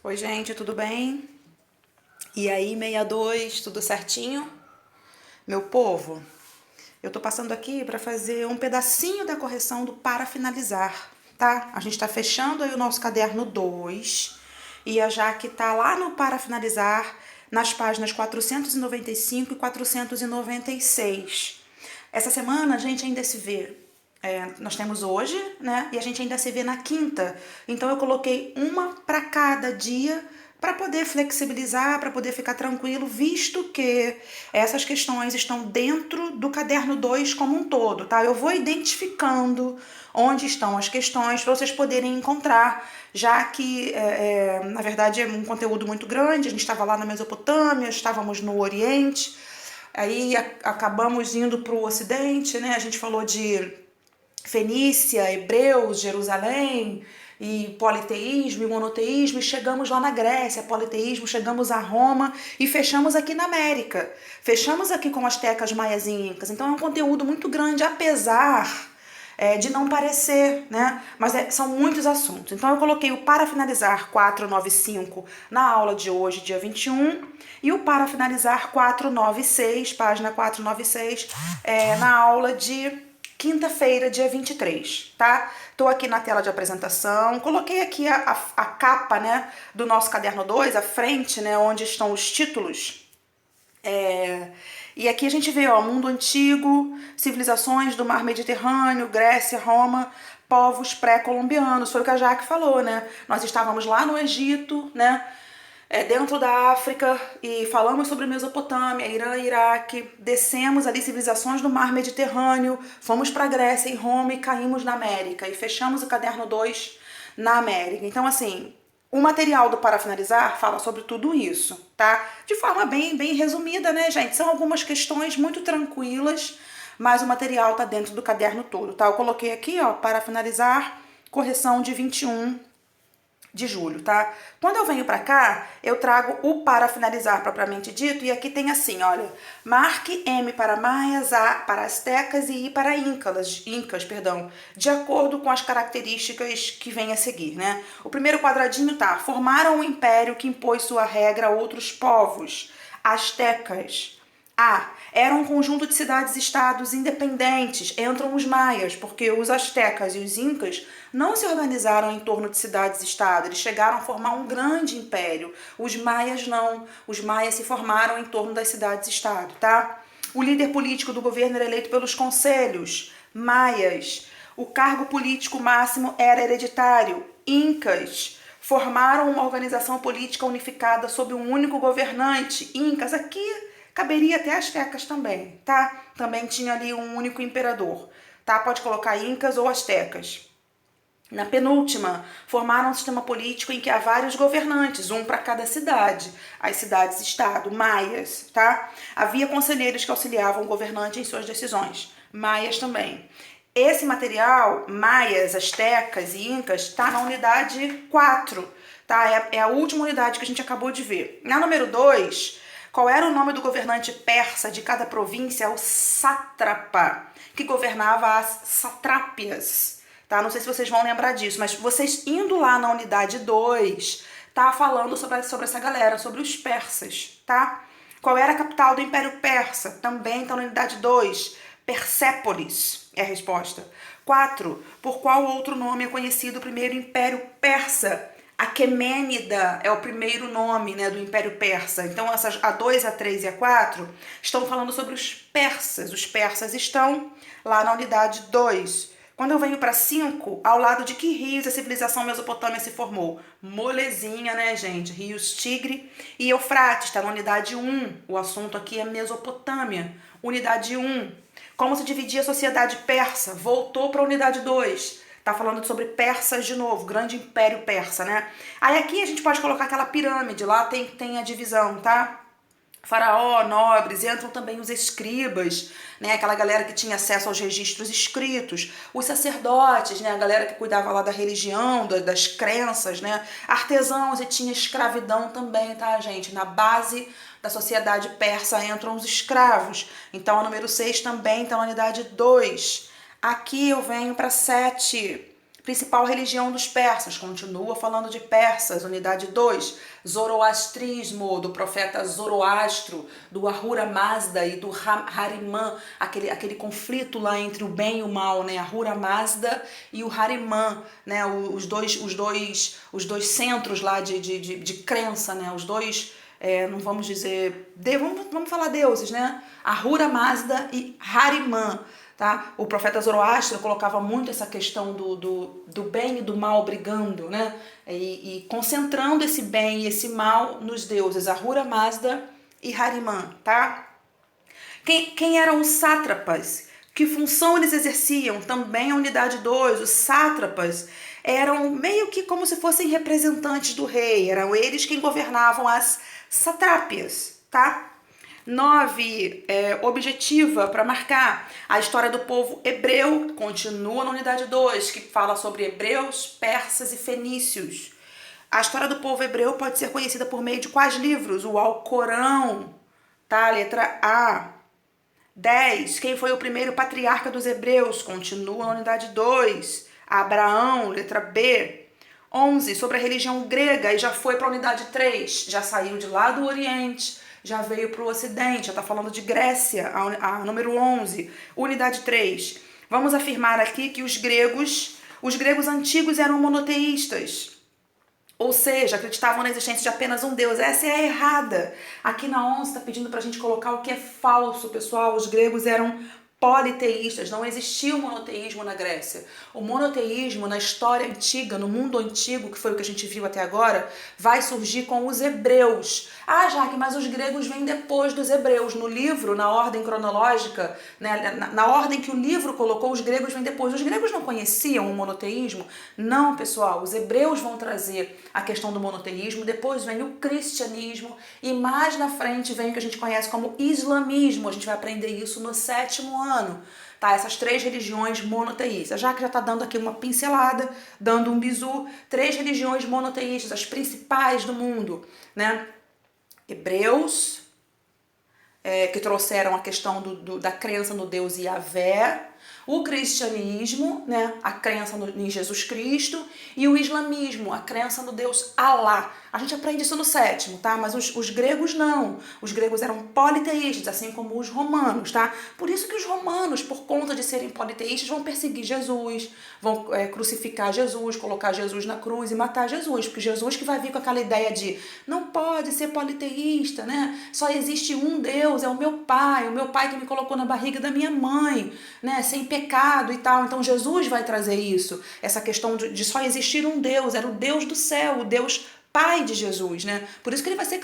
Oi, gente, tudo bem? E aí, 62, tudo certinho? Meu povo, eu tô passando aqui para fazer um pedacinho da correção do para finalizar, tá? A gente tá fechando aí o nosso caderno 2 e a Jaque tá lá no para finalizar nas páginas 495 e 496. Essa semana a gente ainda se vê. Nós temos hoje, né? E a gente ainda se vê na quinta. Então eu coloquei uma para cada dia para poder flexibilizar, para poder ficar tranquilo, visto que essas questões estão dentro do caderno 2 como um todo, tá? Eu vou identificando onde estão as questões para vocês poderem encontrar, já que, na verdade, é um conteúdo muito grande. A gente estava lá na Mesopotâmia, estávamos no Oriente, aí acabamos indo para o Ocidente, né? A gente falou de Fenícia, Hebreus, Jerusalém, e politeísmo e monoteísmo, e chegamos lá na Grécia, politeísmo, chegamos a Roma e fechamos aqui na América. Fechamos aqui com astecas, maias e incas. Então é um conteúdo muito grande, apesar de não parecer, né? Mas são muitos assuntos. Então eu coloquei o para finalizar 495 na aula de hoje, dia 21, e o para finalizar 496, página 496, na aula de quinta-feira, dia 23, tá? Tô aqui na tela de apresentação, coloquei aqui a capa, né, do nosso caderno 2, a frente, né, onde estão os títulos. E aqui a gente vê, ó, mundo antigo, civilizações do mar Mediterrâneo, Grécia, Roma, povos pré-colombianos, foi o que a Jaque falou, né? Nós estávamos lá no Egito, né? Dentro da África, e falamos sobre Mesopotâmia, Irã, Iraque, descemos ali civilizações do mar Mediterrâneo, fomos para Grécia e Roma e caímos na América, e fechamos o caderno 2 na América. Então, assim, o material do Para Finalizar fala sobre tudo isso, tá? De forma bem resumida, né, gente? São algumas questões muito tranquilas, mas o material tá dentro do caderno todo, tá? Eu coloquei aqui, ó, Para Finalizar, correção de 21 de julho, tá? Quando eu venho pra cá, eu trago o para finalizar propriamente dito, e aqui tem assim, olha, marque M para maias, A para astecas e I para incas, perdão, de acordo com as características que vem a seguir, né? O primeiro quadradinho tá, formaram um império que impôs sua regra a outros povos, astecas. A. Era um conjunto de cidades-estados independentes. Entram os maias, porque os astecas e os incas não se organizaram em torno de cidades-estado. Eles chegaram a formar um grande império. Os maias não. Os maias se formaram em torno das cidades-estado, tá? O líder político do governo era eleito pelos conselhos. Maias. O cargo político máximo era hereditário. Incas. Formaram uma organização política unificada sob um único governante. Incas. Aqui caberia até astecas também, tá? Também tinha ali um único imperador, tá? Pode colocar incas ou astecas. Na penúltima, formaram um sistema político em que há vários governantes, um para cada cidade, as cidades-estado, maias, tá? Havia conselheiros que auxiliavam o governante em suas decisões, maias também. Esse material, maias, astecas e incas, está na unidade 4, tá? É a última unidade que a gente acabou de ver. Na número 2, qual era o nome do governante persa de cada província? O sátrapa, que governava as satrápias, tá? Não sei se vocês vão lembrar disso, mas vocês indo lá na unidade 2, tá falando sobre essa galera, sobre os persas, tá? Qual era a capital do Império Persa? Também tá na unidade 2, Persépolis é a resposta. 4. Por qual outro nome é conhecido o primeiro Império Persa? Aquemênida é o primeiro nome, né, do Império Persa. Então, essas a 2, a 3 e a 4 estão falando sobre os persas. Os persas estão lá na unidade 2. Quando eu venho para 5, ao lado de que rios a civilização mesopotâmia se formou? Molezinha, né, gente? Rios Tigre e Eufrates, está na unidade 1. O assunto aqui é Mesopotâmia. Unidade 1. Como se dividia a sociedade persa? Voltou para a unidade 2. Tá falando sobre persas de novo, grande império persa, né? Aí aqui a gente pode colocar aquela pirâmide, lá tem a divisão, tá? Faraó, nobres, entram também os escribas, né? Aquela galera que tinha acesso aos registros escritos, os sacerdotes, né? A galera que cuidava lá da religião, das crenças, né? Artesãos, e tinha escravidão também, tá, gente? Na base da sociedade persa entram os escravos. Então, a número 6 também tá na unidade 2. Aqui eu venho para 7. Principal religião dos persas, continua falando de persas, unidade 2. Zoroastrismo, do profeta Zoroastro, do Ahura Mazda e do Harimã, aquele conflito lá entre o bem e o mal, né? Ahura Mazda e o Harimã, né? Os dois centros lá de crença, né? Os dois, não vamos dizer, vamos falar deuses, né? Ahura Mazda e Harimã. Tá? O profeta Zoroastro colocava muito essa questão do bem e do mal brigando, né? E concentrando esse bem e esse mal nos deuses Ahura Mazda e Harimã. Tá? Quem eram os sátrapas? Que função eles exerciam? Também a unidade 2, os sátrapas eram meio que como se fossem representantes do rei, eram eles quem governavam as satrápias, tá? 9, objetiva para marcar a história do povo hebreu, continua na unidade 2, que fala sobre hebreus, persas e fenícios. A história do povo hebreu pode ser conhecida por meio de quais livros? O Alcorão, tá? Letra A. 10, quem foi o primeiro patriarca dos hebreus? Continua na unidade 2. Abraão, letra B. 11, sobre a religião grega, e já foi para a unidade 3, já saiu de lá do Oriente, já veio para o Ocidente, já está falando de Grécia, a número 11, unidade 3. Vamos afirmar aqui que os gregos antigos eram monoteístas, ou seja, acreditavam na existência de apenas um Deus. Essa é a errada. Aqui na 11 está pedindo para a gente colocar o que é falso, pessoal. Os gregos eram politeístas, não existia o monoteísmo na Grécia. O monoteísmo na história antiga, no mundo antigo, que foi o que a gente viu até agora, vai surgir com os hebreus. Ah, Jaque, mas os gregos vêm depois dos hebreus. No livro, na ordem cronológica, né, na ordem que o livro colocou, os gregos vêm depois. Os gregos não conheciam o monoteísmo? Não, pessoal. Os hebreus vão trazer a questão do monoteísmo, depois vem o cristianismo e mais na frente vem o que a gente conhece como islamismo. A gente vai aprender isso no 7º ano, tá? Essas 3 religiões monoteístas. Já que já tá dando aqui uma pincelada, dando um bizu, 3 religiões monoteístas, as principais do mundo, né? Hebreus, que trouxeram a questão da crença no Deus Yahvé, o cristianismo, né, a crença em Jesus Cristo, e o islamismo, a crença no Deus Alá. A gente aprende isso no 7º, tá? Mas os gregos não. Os gregos eram politeístas, assim como os romanos, tá? Por isso que os romanos, por conta de serem politeístas, vão perseguir Jesus, vão crucificar Jesus, colocar Jesus na cruz e matar Jesus, porque Jesus que vai vir com aquela ideia de não pode ser politeísta, né? Só existe um Deus, é o meu pai que me colocou na barriga da minha mãe, né? Sem pecado e tal. Então Jesus vai trazer isso, essa questão de só existir um Deus, era o Deus do céu, o Deus Pai de Jesus, né? Por isso que ele vai ser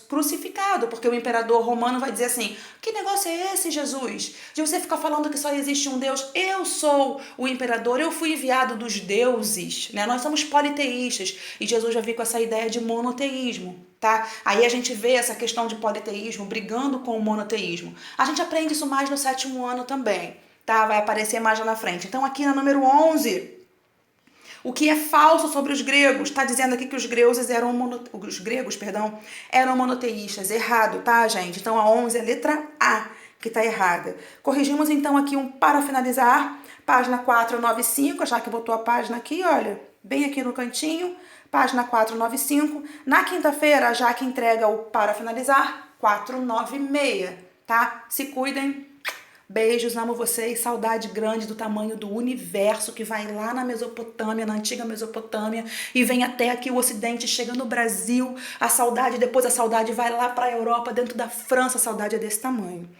crucificado, porque o imperador romano vai dizer assim: que negócio é esse, Jesus? De você ficar falando que só existe um Deus? Eu sou o imperador, eu fui enviado dos deuses, né? Nós somos politeístas e Jesus já veio com essa ideia de monoteísmo, tá? Aí a gente vê essa questão de politeísmo brigando com o monoteísmo. A gente aprende isso mais no 7º ano também, tá? Vai aparecer mais lá na frente. Então aqui na número 11... o que é falso sobre os gregos? Está dizendo aqui que os gregos eram monoteístas. Errado, tá, gente? Então a 11 é a letra A que está errada. Corrigimos então aqui para finalizar, página 495, já que botou a página aqui, olha, bem aqui no cantinho, página 495. Na quinta-feira, já que entrega o para finalizar, 496, tá? Se cuidem. Beijos, amo vocês, saudade grande do tamanho do universo que vai lá na Mesopotâmia, na antiga Mesopotâmia e vem até aqui o Ocidente, chega no Brasil, a saudade, depois a saudade vai lá para a Europa, dentro da França, a saudade é desse tamanho.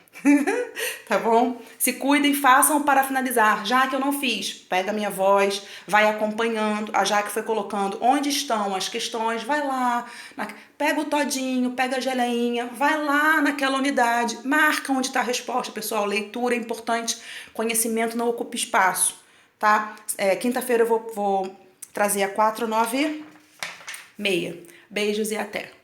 Tá bom? Se cuidem, façam para finalizar. Já que eu não fiz, pega a minha voz, vai acompanhando, a Jaque foi colocando onde estão as questões, vai lá, pega o todinho, pega a geleinha, vai lá naquela unidade, marca onde está a resposta, pessoal. Leitura é importante, conhecimento não ocupa espaço, tá? Quinta-feira eu vou trazer a 496. Beijos e até!